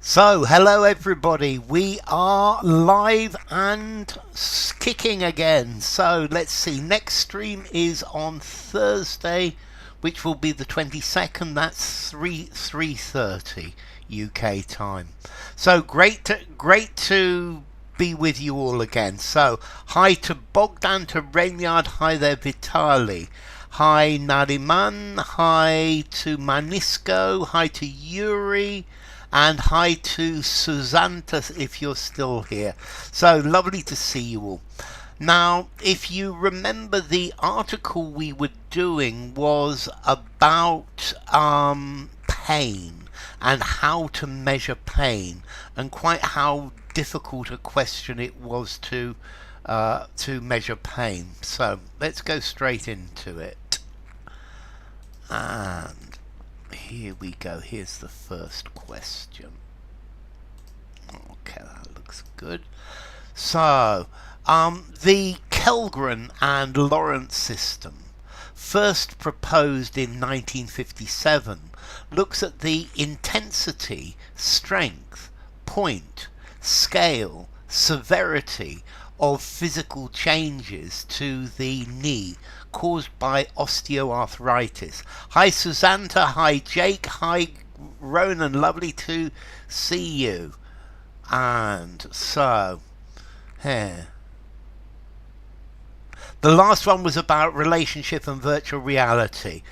So, hello everybody. We are live and kicking again. So, let's see. Next stream is on Thursday, which will be the 22nd. That's 3:30 UK time. So, great to be with you all again. So, hi to Bogdan, to Renyard, hi there Vitali. Hi Nariman, hi to Manisco, hi to Yuri, and hi to Susanta if you're still here. So lovely to see you all. Now, if you remember, the article we were doing was about pain and how to measure pain, and quite how difficult a question it was to measure pain. So let's go straight into it. And here we go. Here's the first question. Okay, that looks good. So, the Kellgren and Lawrence system, first proposed in 1957, looks at the intensity, strength, point, scale, severity of physical changes to the knee caused by osteoarthritis. Hi Susanta, hi Jake, hi Ronan, lovely to see you. And so, here. The last one was about relationship and virtual reality.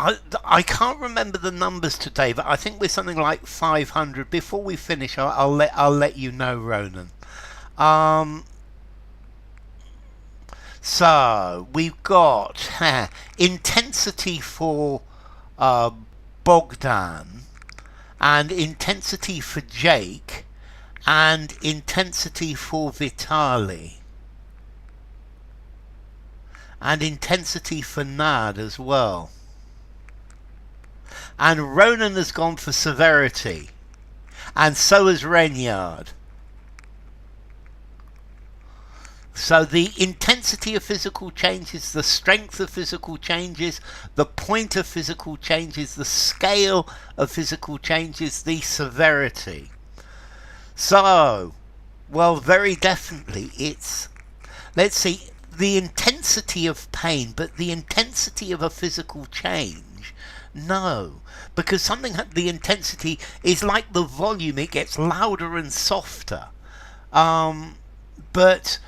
I can't remember the numbers today, but I think we're something like 500. Before we finish, I'll let you know, Ronan. So we've got intensity for Bogdan, and intensity for Jake, and intensity for Vitali, and intensity for Nad as well. And Ronan has gone for severity, and so has Renyard. So the intensity of physical changes, the strength of physical changes, the point of physical changes, the scale of physical changes, the severity. So, well, very definitely it's, let's see, the intensity of pain, but the intensity of a physical change, no. Because the intensity is like the volume, it gets louder and softer. But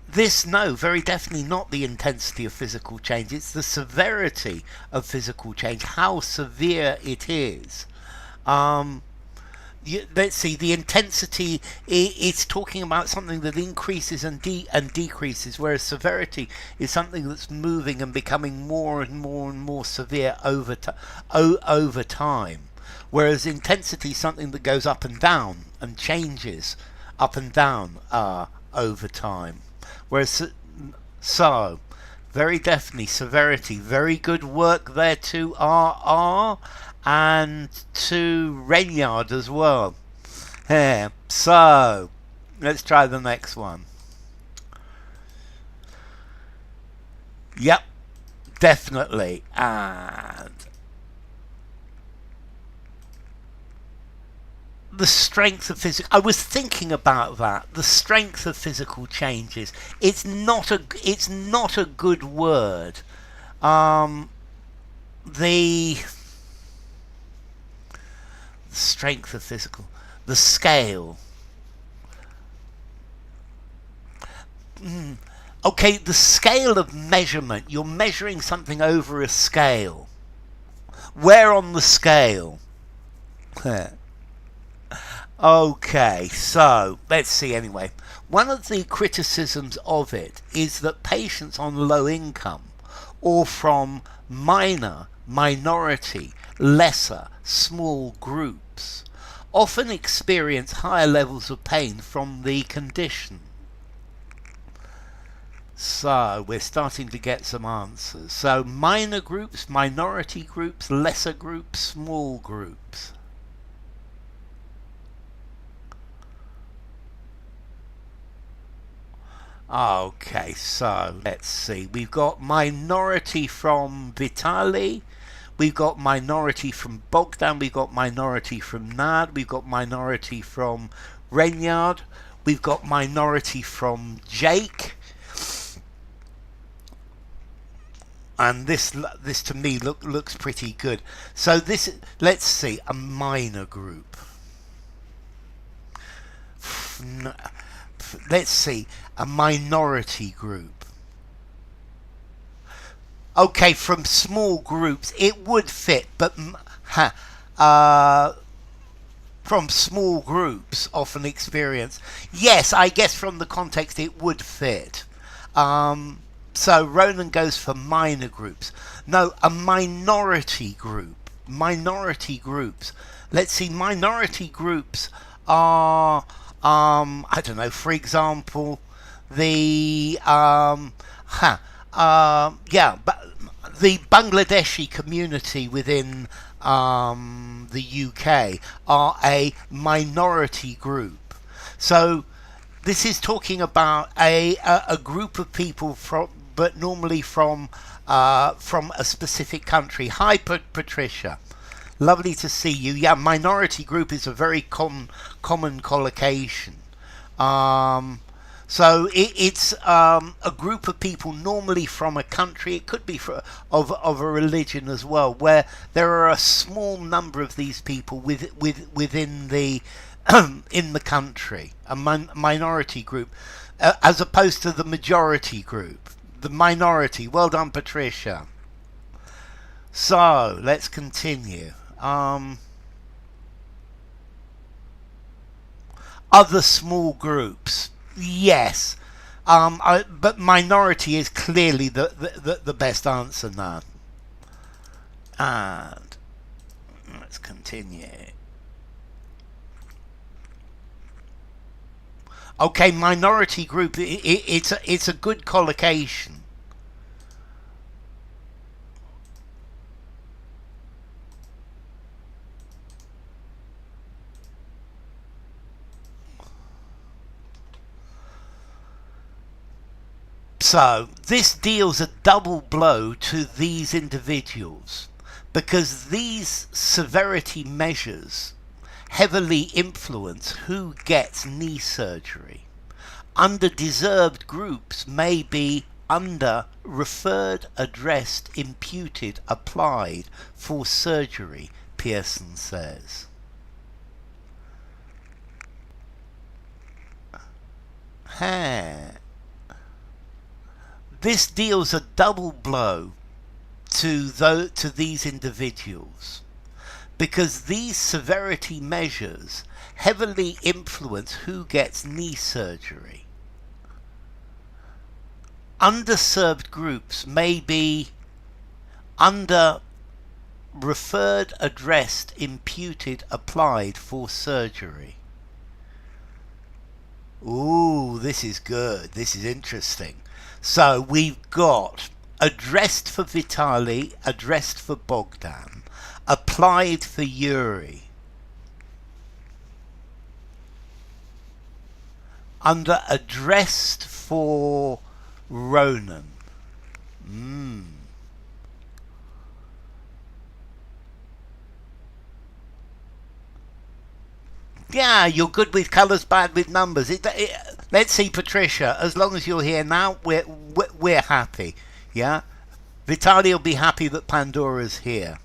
this, no, very definitely not the intensity of physical change. It's the severity of physical change, how severe it is. Let's see, the intensity, it's talking about something that increases and decreases, whereas severity is something that's moving and becoming more and more and more severe over time. Whereas intensity is something that goes up and down and changes up and down over time. Whereas, so, very definitely severity. Very good work there to RR and to Renyard as well. Here, so, let's try the next one. Yep, definitely. And the strength of physical, I was thinking about that, the strength of physical changes. It's not a good word. The strength of physical, the scale. Okay, the scale of measurement. You're measuring something over a scale. Where on the scale? Okay, so let's see anyway. One of the criticisms of it is that patients on low income or from minority, lesser, small groups often experience higher levels of pain from the condition. So we're starting to get some answers. So minor groups, minority groups, lesser groups, small groups. Okay, so let's see. We've got minority from Vitali. we've got minority from Bogdan, we've got minority from Nad, we've got minority from Renyard, we've got minority from Jake. And this to me looks pretty good. So this, let's see, a minor group. Let's see, a minority group. Okay, from small groups it would fit, but from small groups often experience. Yes, I guess from the context it would fit. So Ronan goes for minor groups. No, a minority group. Minority groups. Let's see, minority groups are, I don't know, for example, the, but the Bangladeshi community within the UK are a minority group. So this is talking about a group of people but normally from a specific country. Hi, Patricia. Lovely to see you. Yeah, minority group is a very common collocation. So it's a group of people normally from a country. It could be of a religion as well, where there are a small number of these people within the in the country, a minority group, as opposed to the majority group. The minority. Well done, Patricia. So let's continue. Other small groups. Yes, but minority is clearly the best answer now. And let's continue. Okay, minority group. It's a good collocation. So this deals a double blow to these individuals, because these severity measures heavily influence who gets knee surgery. Underserved groups may be under referred, addressed, imputed, applied for surgery, Pierson says. This deals a double blow to these individuals, because these severity measures heavily influence who gets knee surgery. Underserved groups may be under referred, addressed, imputed, applied for surgery. Ooh, this is good. This is interesting. So we've got addressed for Vitali, addressed for Bogdan, applied for Yuri, under addressed for Ronan. Yeah, you're good with colours, bad with numbers. Let's see, Patricia. As long as you're here now, we're happy. Yeah, Vitaly will be happy that Pandora's here.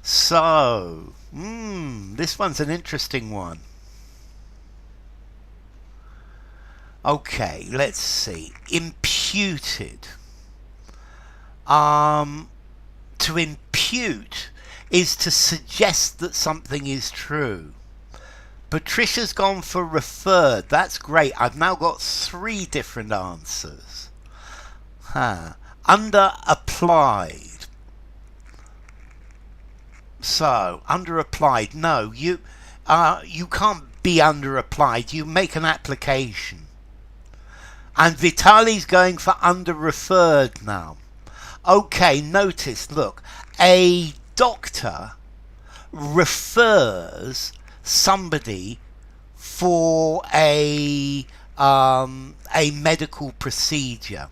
So, this one's an interesting one. Okay, let's see. Imputed. To impute is to suggest that something is true. Patricia's gone for referred. That's great. I've now got 3 different answers. Under applied. So, under applied. No, you can't be under applied. You make an application. And Vitali's going for under referred now. Okay, notice, look. A doctor refers somebody for a medical procedure.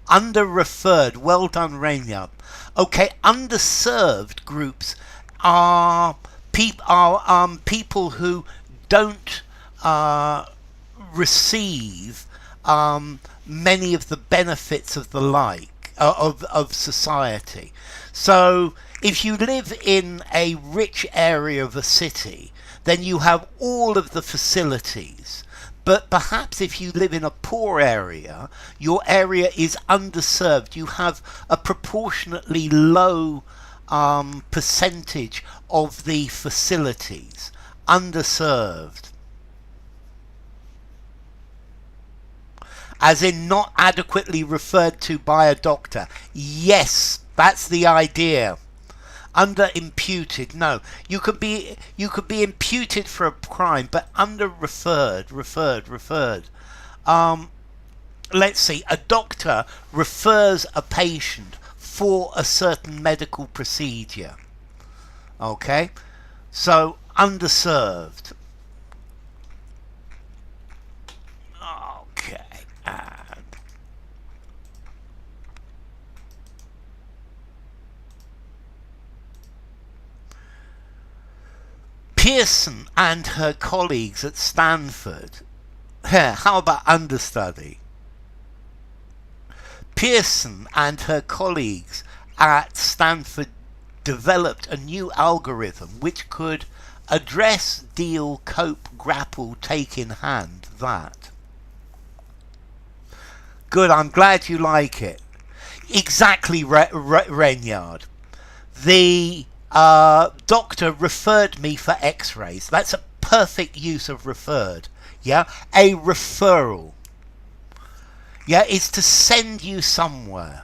Under-referred. Well done, Rainyard. Okay, underserved groups are people who don't receive many of the benefits of the of society. So if you live in a rich area of a city, then you have all of the facilities. But perhaps if you live in a poor area, your area is underserved. You have a proportionately low percentage of the facilities. Underserved. As in not adequately referred to by a doctor. Yes, that's the idea. Under imputed, no. You could be imputed for a crime, but under referred. Let's see, a doctor refers a patient for a certain medical procedure. Okay? So underserved. Okay. Pierson and her colleagues at Stanford. How about understudy? Pierson and her colleagues at Stanford developed a new algorithm which could address, deal, cope, grapple, take in hand that. Good, I'm glad you like it. Exactly, Rainyard. The doctor referred me for x-rays. That's a perfect use of referred. Yeah, a referral. Yeah, it's to send you somewhere.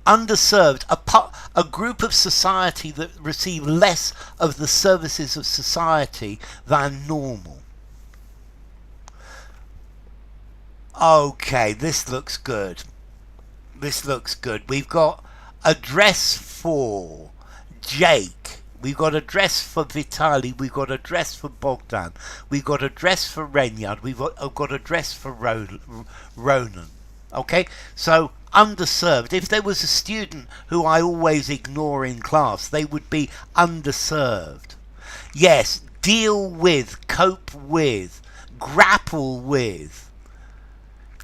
Underserved, a group of society that receive less of the services of society than normal. Okay, this looks good. This looks good. We've got address for Jake. We've got address for Vitali. We've got address for Bogdan. We've got address for Renyard. We've got address for Ronan. Okay, so underserved. If there was a student who I always ignore in class, they would be underserved. Yes, deal with, cope with, grapple with.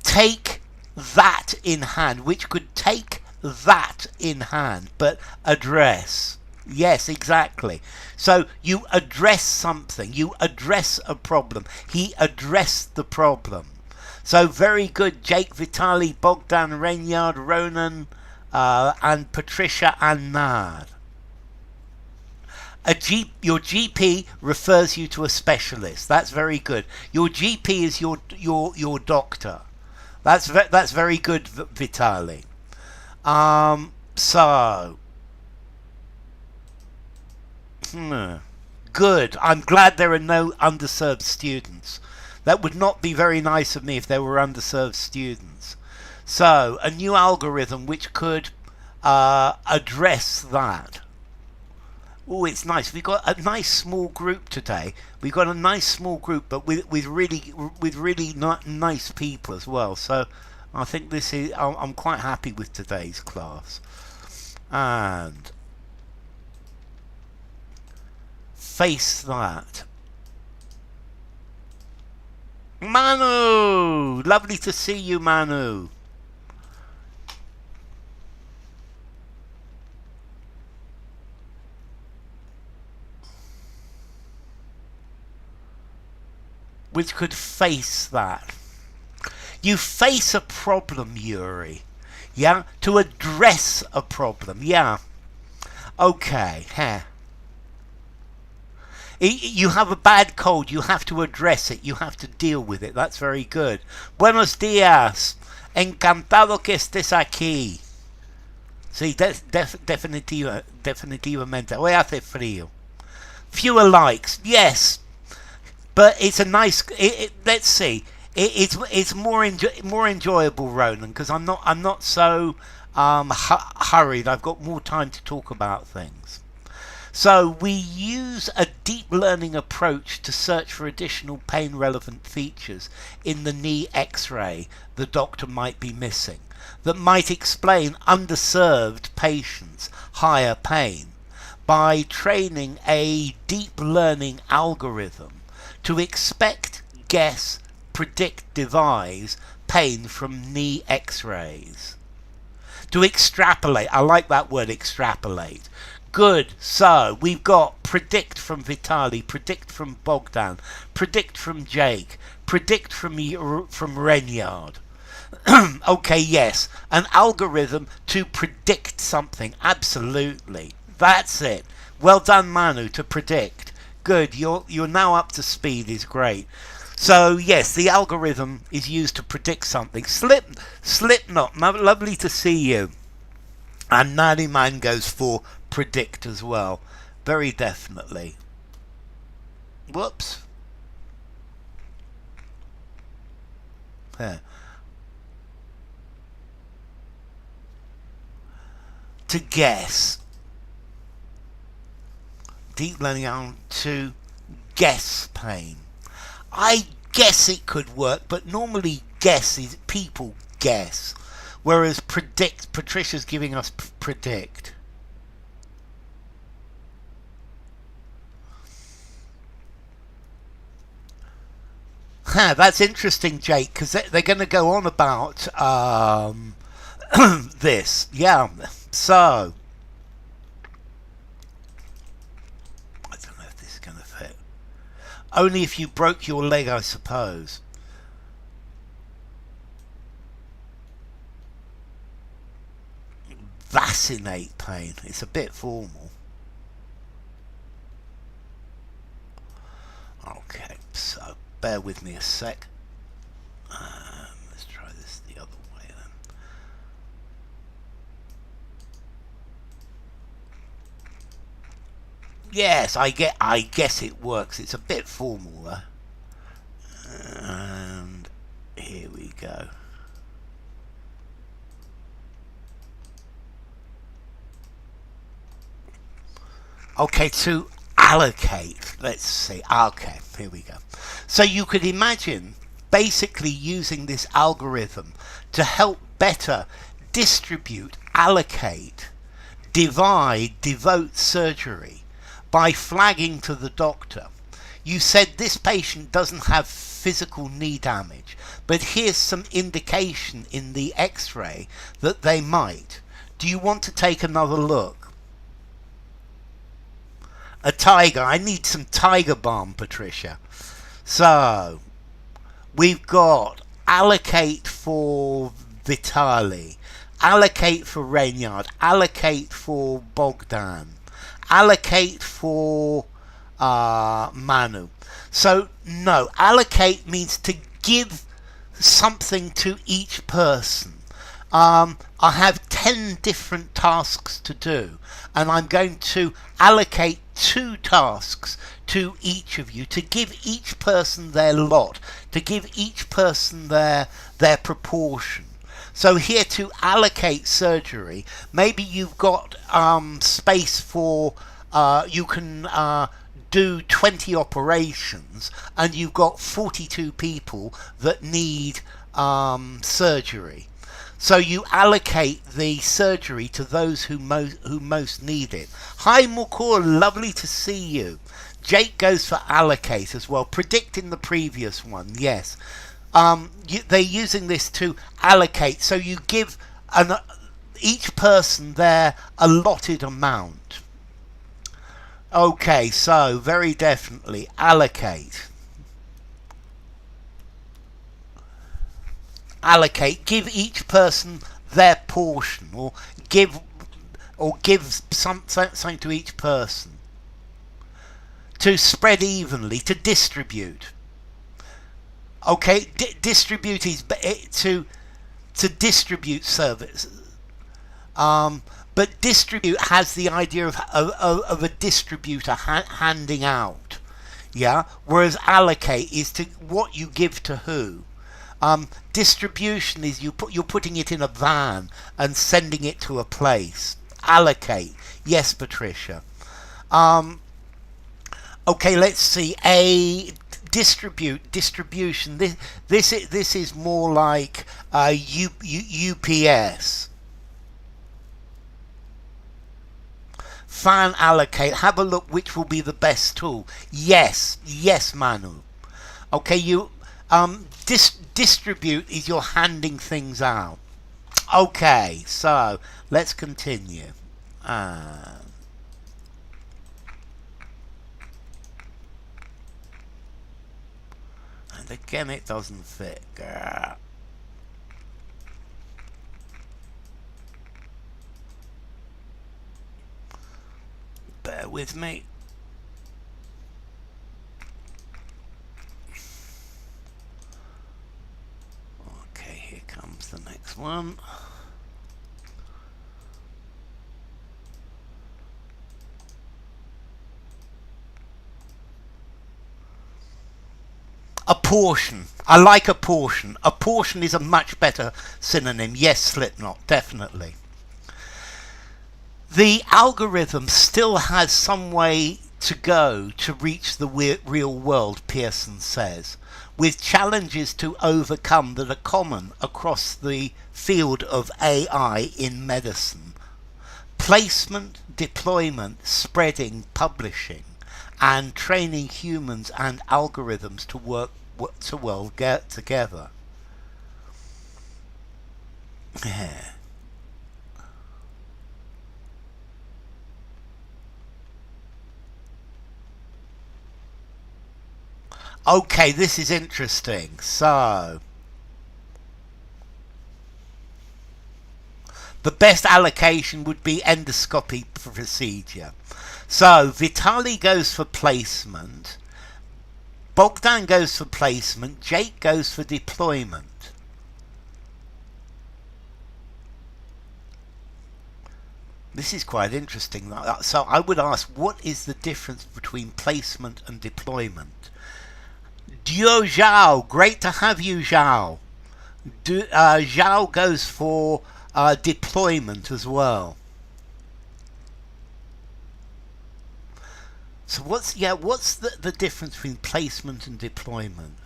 Take that in hand, which could take that in hand, but address. Yes, exactly. So you address something, you address a problem. He addressed the problem. So very good, Jake, Vitali, Bogdan, Renyard, Ronan, and Patricia and Nad. Your GP refers you to a specialist. That's very good. Your GP is your doctor. That's very good, Vitali. Good. I'm glad there are no underserved students. That would not be very nice of me if there were underserved students. So, a new algorithm which could address that. Oh, it's nice. We've got a nice small group today. We've got a nice small group, but with really nice people as well. So, I think this is. I'm quite happy with today's class. And face that. Manu! Lovely to see you, Manu. Which could face that. You face a problem, Yuri. Yeah? To address a problem. Yeah. Okay. You have a bad cold. You have to address it. You have to deal with it. That's very good. Buenos días. Encantado que estés aquí. Sí, definitivamente. Hoy hace frío. Fewer likes. Yes. But it's a nice. Let's see. It's more enjoyable, Ronan, because I'm not so hurried. I've got more time to talk about things. So we use a deep learning approach to search for additional pain relevant features in the knee x-ray the doctor might be missing that might explain underserved patients' higher pain by training a deep learning algorithm to expect, guess, predict, devise pain from knee x-rays. To extrapolate, I like that word, extrapolate. Good, so we've got predict from Vitali, predict from Bogdan, predict from Jake, predict from Renyard. Okay, yes, an algorithm to predict something, absolutely. That's it. Well done, Manu, to predict. Good, you're now up to speed, is great. So yes, the algorithm is used to predict something. Slipknot, lovely to see you. And Nariman goes for predict as well. Very definitely. Whoops. Yeah. To guess. Deep learning on to guess pain. I guess it could work, but normally guess is people guess. Whereas predict, Patricia's giving us predict. That's interesting, Jake, because they're going to go on about this. Yeah, so I don't know if this is going to fit. Only if you broke your leg, I suppose. Vaccinate pain. It's a bit formal. Okay, so bear with me a sec. Let's try this the other way then. Yes, I guess it works. It's a bit formal though. And here we go. Okay, to allocate. Let's see. Okay, here we go. So you could imagine basically using this algorithm to help better distribute, allocate, divide, devote surgery by flagging to the doctor. You said this patient doesn't have physical knee damage, but here's some indication in the x-ray that they might. Do you want to take another look? A tiger. I need some tiger balm, Patricia. So, we've got allocate for Vitali, allocate for Renyard, allocate for Bogdan, allocate for Manu. So, no, allocate means to give something to each person. I have 10 different tasks to do, and I'm going to allocate 2 tasks to each of you to give each person their lot, to give each person their proportion. So here to allocate surgery, maybe you've got space for, you can do 20 operations, and you've got 42 people that need surgery. So you allocate the surgery to those who most need it. Hi Mukur, lovely to see you. Jake goes for allocate as well, predicting the previous one, yes. They're using this to allocate, so you give each person their allotted amount. Okay, so very definitely allocate. Allocate, give each person their portion, or give something to each person. To spread evenly, to distribute. Okay, distribute is to distribute services. But distribute has the idea of a distributor handing out. Yeah, whereas allocate is to what you give to who. Distribution is you're putting it in a van and sending it to a place. Allocate. Yes, Patricia. Okay, let's see. A distribution. This is more like UPS. Fan allocate. Have a look which will be the best tool. Yes, Manu. Okay, you distribute is you're handing things out. Okay, so let's continue. And again, it doesn't fit. Bear with me. Okay, here comes the next one. Apportion. I like apportion. Apportion is a much better synonym. Yes, Slipknot, definitely. The algorithm still has some way to go to reach the real world, Pierson says, with challenges to overcome that are common across the field of AI in medicine. Placement, deployment, spreading, publishing, and training humans and algorithms to work to well get together. Yeah. Okay, this is interesting. So, the best allocation would be endoscopy procedure. So, Vitali goes for placement, Bogdan goes for placement, Jake goes for deployment. This is quite interesting. So I would ask, what is the difference between placement and deployment? Dio Zhao, great to have you, Zhao. Zhao goes for deployment as well. So what's the difference between placement and deployment?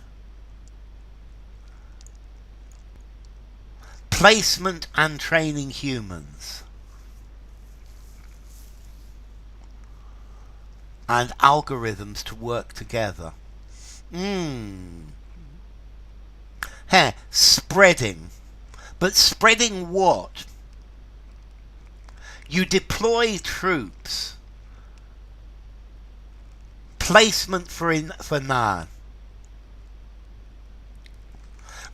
Placement and training humans. And algorithms to work together. Spreading. But spreading what? You deploy troops. Placement for now.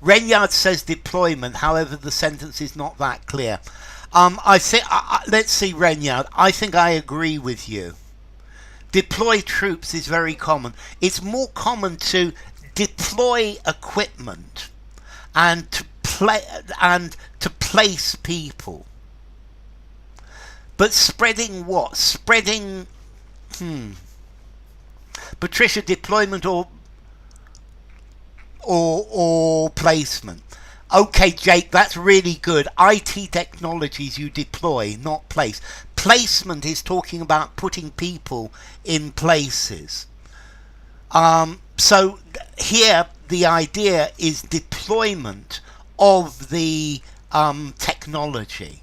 Renyard says deployment, however the sentence is not that clear. I think let's see, Renyard. I think I agree with you. Deploy troops is very common. It's more common to deploy equipment and to place people. But spreading what? Spreading Patricia, deployment or placement. Okay, Jake, that's really good. IT technologies you deploy, not place. Placement is talking about putting people in places. So here the idea is deployment of the technology.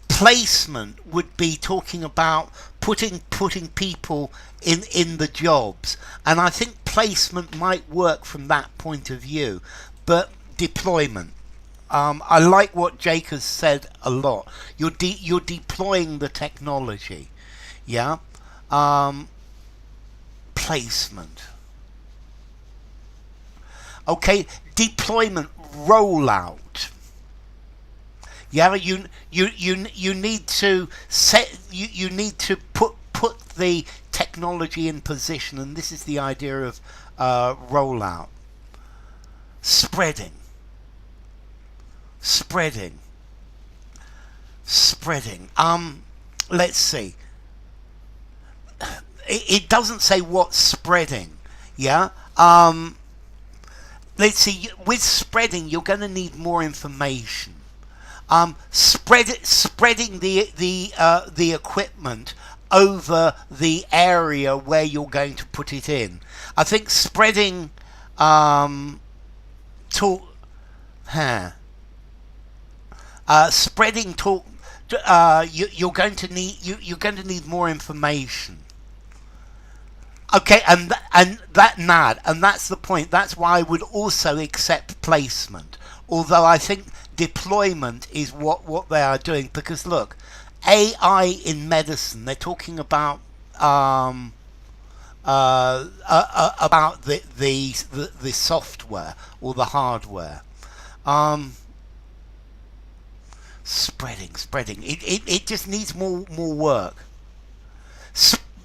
Placement would be talking about putting people in the jobs, and I think placement might work from that point of view, but deployment, I like what Jake has said a lot. You're deploying the technology. Yeah. Placement. Okay, deployment, rollout. Yeah, you need to set, you need to put the technology in position, and this is the idea of rollout. Spreading. Let's see. It doesn't say what's spreading. Yeah. Let's see. With spreading, you're going to need more information. Spreading the equipment over the area where you're going to put it in. I think spreading talk, huh, spreading talk. You're going to need you're going to need more information. Okay, and that's the point. That's why I would also accept placement. Although I think deployment is what they are doing, because look, AI in medicine, they're talking about the software or the hardware. Spreading. It just needs more work.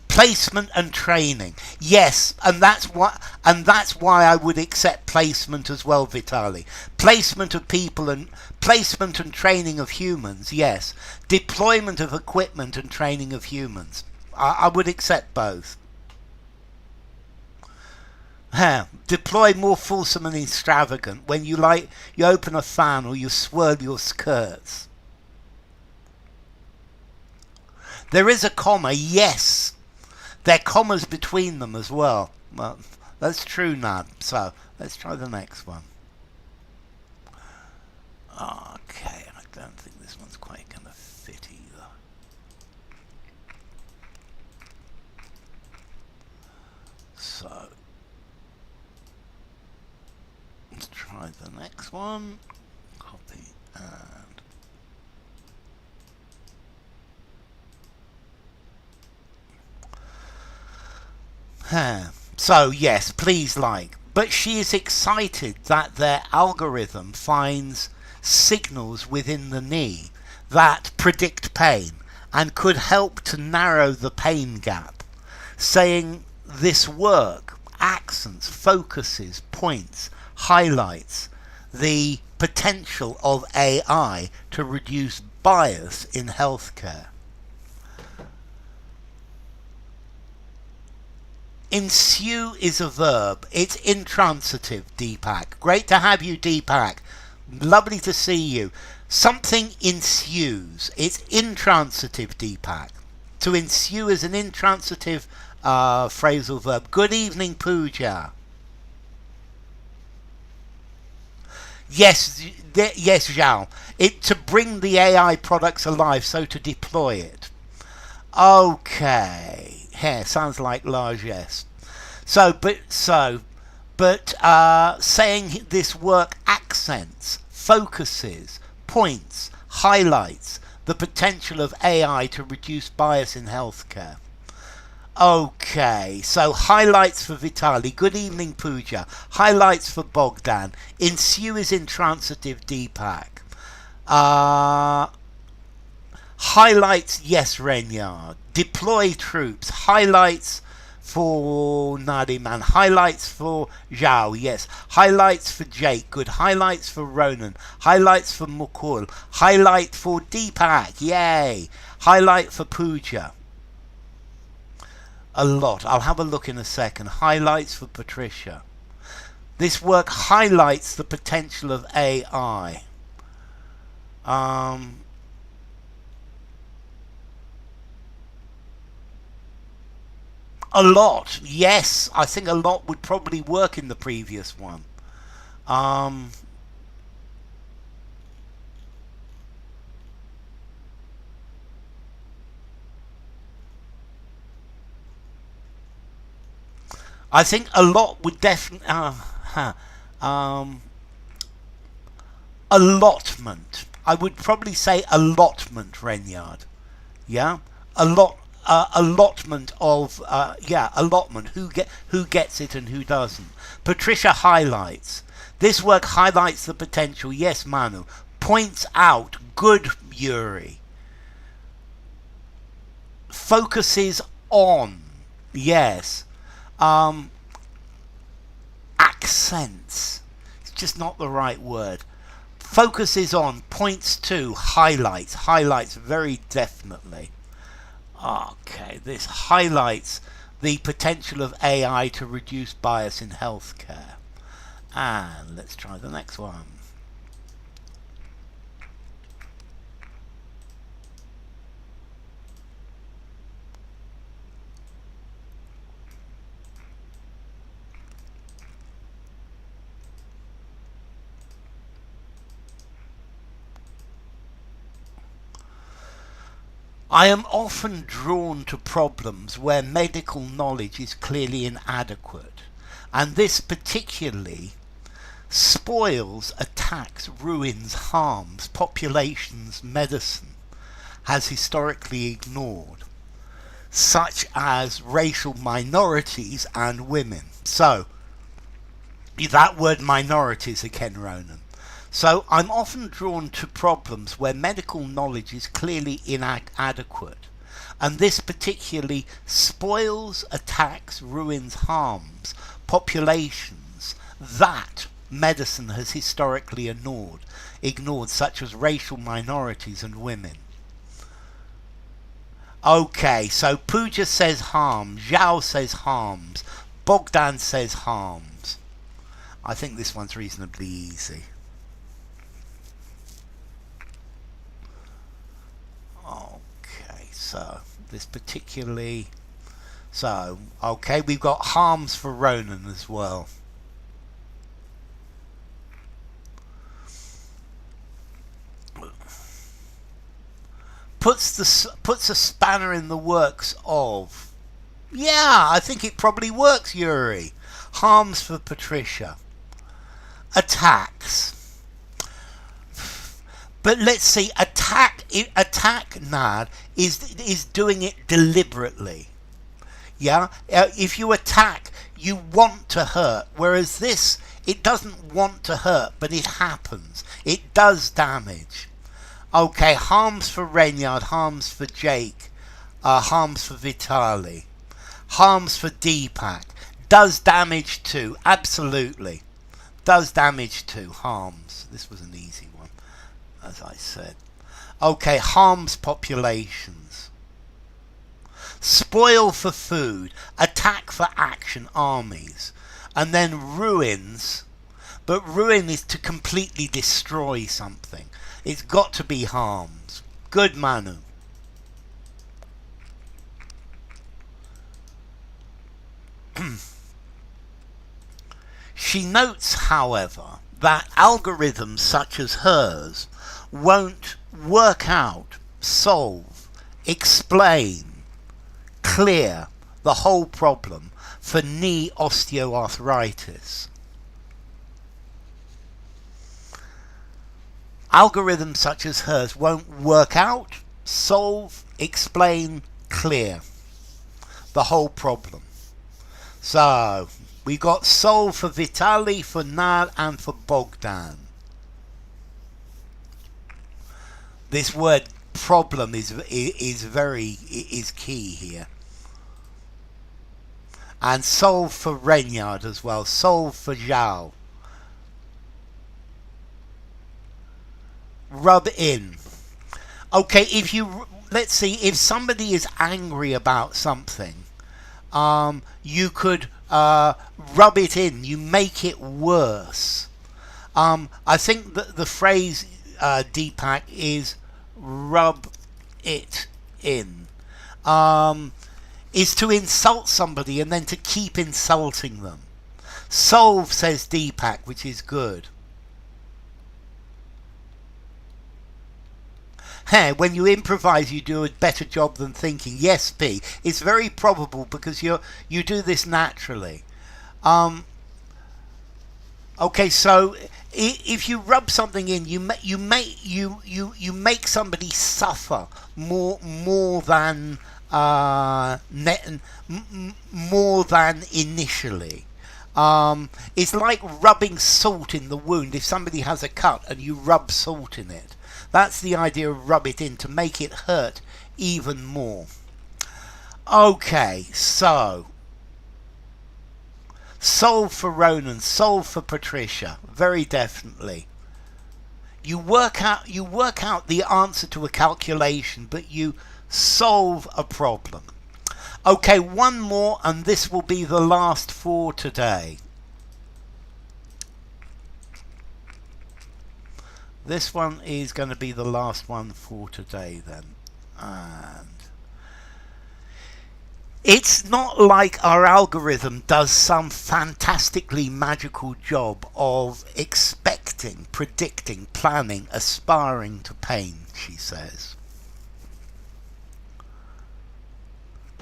Placement and training, yes, and that's why I would accept placement as well, Vitali. Placement of people and placement and training of humans, yes. Deployment of equipment and training of humans, I would accept both. Deploy more fulsome and extravagant when you open a fan or you swirl your skirts. There is a comma, yes. There are commas between them as well. Well, that's true, Nad. So, let's try the next one. Okay, I don't think this one's quite going to fit either. So, let's try the next one. Copy and... So, yes, please like. But she is excited that their algorithm finds signals within the knee that predict pain and could help to narrow the pain gap, saying this work accents, focuses, points, highlights the potential of AI to reduce bias in healthcare. Ensue is a verb. It's intransitive, Deepak. Great to have you, Deepak. Lovely to see you. Something ensues. It's intransitive, Deepak. To ensue is an intransitive phrasal verb. Good evening, Pooja. Yes, Zhao. To bring the AI products alive, so to deploy it. Okay. Yeah, sounds like largesse. But saying this work accents, focuses, points, highlights the potential of AI to reduce bias in healthcare. Okay, so highlights for Vitali. Good evening, Pooja. Highlights for Bogdan. Ensue is intransitive, Deepak. Highlights, yes, Renyard. Deploy troops. Highlights for Nadiman. Highlights for Zhao, yes. Highlights for Jake, good. Highlights for Ronan. Highlights for Mukul. Highlight for Deepak, yay. Highlight for Pooja. A lot. I'll have a look in a second. Highlights for Patricia. This work highlights the potential of AI. A lot, yes. I think a lot would probably work in the previous one. I think a lot would definitely... allotment. I would probably say allotment, Renyard. Yeah? Allotment of allotment. Who gets it and who doesn't. Patricia highlights. This work highlights the potential. Yes, Manu. Points out. Good, Yuri. Focuses on. Yes. Accents. It's just not the right word. Focuses on. Points to. Highlights. Highlights very definitely. Okay, this highlights the potential of AI to reduce bias in healthcare. And let's try the next one. I am often drawn to problems where medical knowledge is clearly inadequate, and this particularly spoils, attacks, ruins, harms populations medicine has historically ignored, such as racial minorities and women. So, that word minorities again, Ronan. So, I'm often drawn to problems where medical knowledge is clearly inadequate, and this particularly spoils, attacks, ruins, harms populations that medicine has historically ignored, such as racial minorities and women. Okay, so Pooja says harms, Zhao says harms, Bogdan says harms. I think this one's reasonably easy. Okay, so this particularly... So, okay, we've got harms for Ronan as well. Puts a spanner in the works of... Yeah, I think it probably works, Yuri. Harms for Patricia. Attacks. But let's see, attack Nad is doing it deliberately. Yeah? If you attack, you want to hurt. Whereas this, it doesn't want to hurt, but it happens. It does damage. Okay, harms for Renyard, harms for Jake, harms for Vitali, harms for Deepak. Does damage too, absolutely. Does damage too, harms. This was an easy one, as I said. Okay, harms populations. Spoil for food, attack for action, armies. And then ruins, but ruin is to completely destroy something. It's got to be harms. Good, Manu. She notes, however, that algorithms such as hers won't work out, solve, explain, clear the whole problem for knee osteoarthritis. Algorithms such as hers won't work out, solve, explain, clear the whole problem. So, we got solve for Vitali, for Nad, and for Bogdan. This word problem is key here. And solve for Renyard as well. Solve for Zhao. Rub in. Okay, let's see, if somebody is angry about something, you could rub it in. You make it worse. I think that the phrase, Deepak, is rub it in. Is to insult somebody and then to keep insulting them. Solve, says Deepak, which is good. Hey, when you improvise, you do a better job than thinking. Yes, P. It's very probable because you do this naturally. Okay, so if you rub something in, you make somebody suffer more than initially. It's like rubbing salt in the wound. If somebody has a cut and you rub salt in it, that's the idea of rub it in, to make it hurt even more. Okay, so solve for Ronan, solve for Patricia, very definitely. You work out the answer to a calculation, but you solve a problem. Okay, one more, and this will be the last for today. This one is going to be the last one for today then. And it's not like our algorithm does some fantastically magical job of expecting, predicting, planning, aspiring to pain, she says.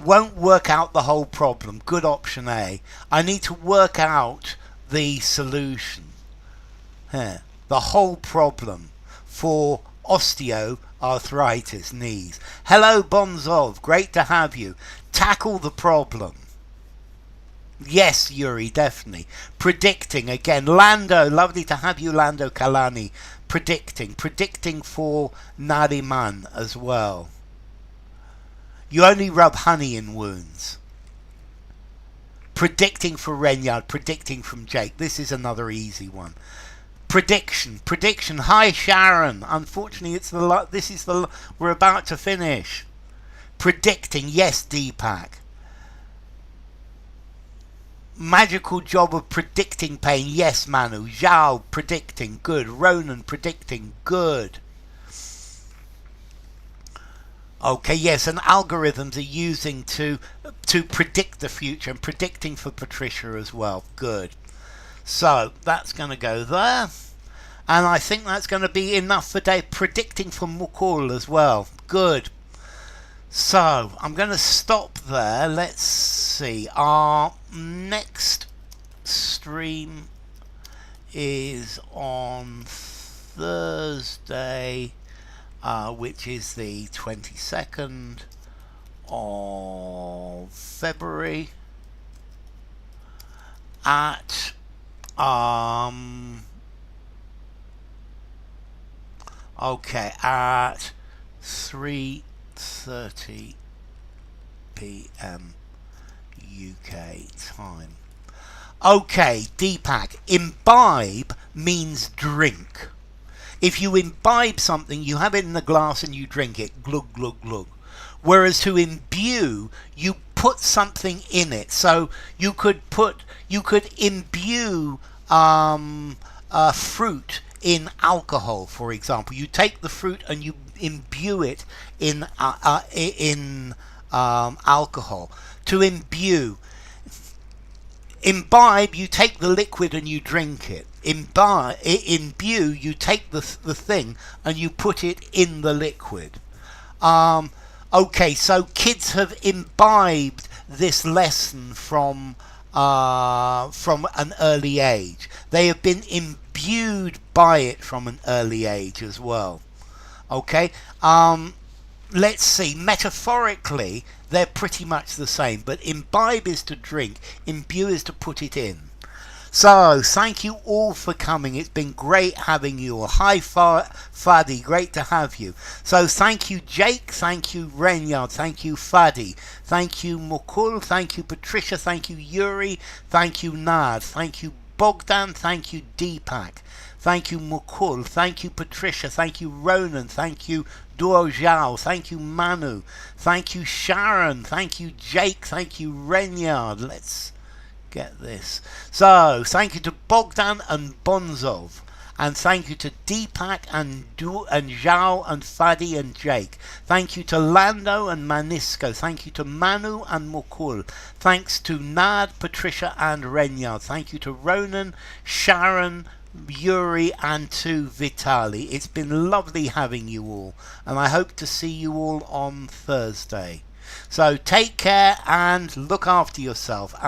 Won't work out the whole problem. Good, option A. I need to work out the solution. Here. The whole problem for osteoarthritis knees. Hello, Bonzov. Great to have you. Tackle the problem. Yes, Yuri, definitely. Predicting again. Lando, lovely to have you, Lando Kalani. Predicting for Nariman as well. You only rub honey in wounds. Predicting for Renyard, predicting from Jake. This is another easy one. Prediction. Hi, Sharon. Unfortunately, we're about to finish. Predicting, yes, Deepak. Magical job of predicting pain, yes, Manu. Zhao, predicting, good. Ronan, predicting, good. Okay, yes, and algorithms are using to predict the future, and predicting for Patricia as well. Good. So that's going to go there, and I think that's going to be enough for Dave. Predicting for Mukul as well. Good. So I'm going to stop there. Let's see. Our next stream is on Thursday, which is the 22nd of February at at 3:30 p.m. UK time. Okay, Deepak, imbibe means drink. If you imbibe something, you have it in the glass and you drink it, glug, glug, glug. Whereas to imbue, you put something in it. So you could imbue fruit in alcohol, for example. You take the fruit and you imbue it in alcohol. To imbue. Imbibe, you take the liquid and you drink it. Imbue, you take the thing and you put it in the liquid. Okay, so kids have imbibed this lesson from an early age. They have been imbued by it from an early age as well. Okay, let's see, metaphorically they're pretty much the same, but imbibe is to drink, imbue is to put it in. So thank you all for coming. It's been great having you. Hi Fadi, great to have you. So thank you Jake, thank you Renyard, thank you Fadi, thank you Mukul, thank you Patricia, thank you Yuri, thank you Nad, thank you Bogdan, thank you Deepak, thank you Mukul, thank you Patricia, thank you Ronan, thank you Duo Zhao, thank you Manu, thank you Sharon, thank you Jake, thank you Renyard. Let's get this. So thank you to Bogdan and Bonzov, and thank you to Deepak and Zhao and Fadi and Jake. Thank you to Lando and Manisco. Thank you to Manu and Mukul. Thanks to Nad, Patricia and Renyard. Thank you to Ronan, Sharon, Yuri and to Vitali. It's been lovely having you all, and I hope to see you all on Thursday. So take care and look after yourself.